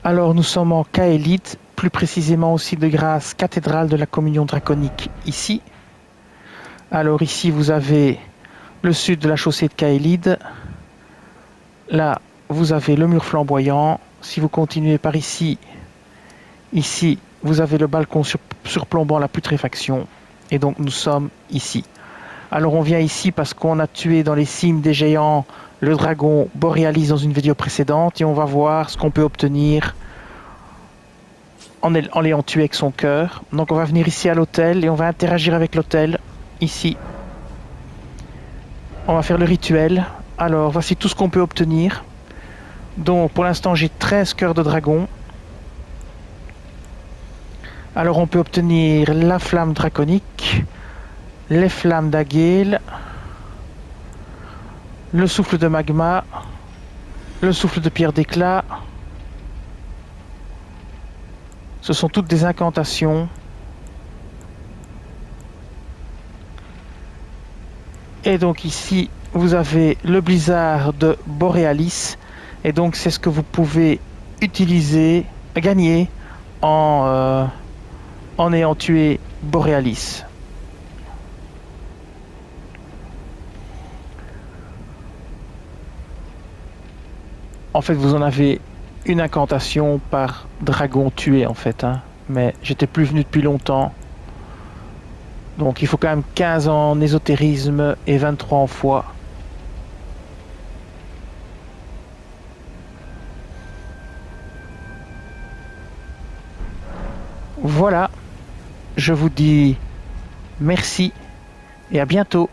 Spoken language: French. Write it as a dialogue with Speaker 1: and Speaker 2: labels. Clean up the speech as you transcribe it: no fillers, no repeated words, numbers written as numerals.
Speaker 1: Alors nous sommes en Caélide, plus précisément aussi de grâce cathédrale de la communion draconique ici. Alors ici vous avez le sud de la chaussée de Caélide. Là vous avez le mur flamboyant. Si vous continuez par ici, ici vous avez le balcon surplombant la putréfaction. Et donc nous sommes ici. Alors on vient ici parce qu'on a tué dans les cimes des géants le dragon Borealis dans une vidéo précédente et on va voir ce qu'on peut obtenir en l'ayant tué avec son cœur. Donc on va venir ici à l'hôtel et on va interagir avec l'hôtel, ici. On va faire le rituel. Alors voici tout ce qu'on peut obtenir. Donc pour l'instant j'ai 13 cœurs de dragon. Alors on peut obtenir la flamme draconique, les flammes d'Agale, le souffle de magma, le souffle de pierre d'éclat. Ce sont toutes des incantations. Et donc ici, vous avez le blizzard de Borealis. Et donc c'est ce que vous pouvez utiliser, gagner en ayant tué Borealis. En fait, vous en avez une incantation par dragon tué en fait. Mais j'étais plus venu depuis longtemps. Donc il faut quand même 15 en ésotérisme et 23 en foi. Voilà, je vous dis merci et à bientôt.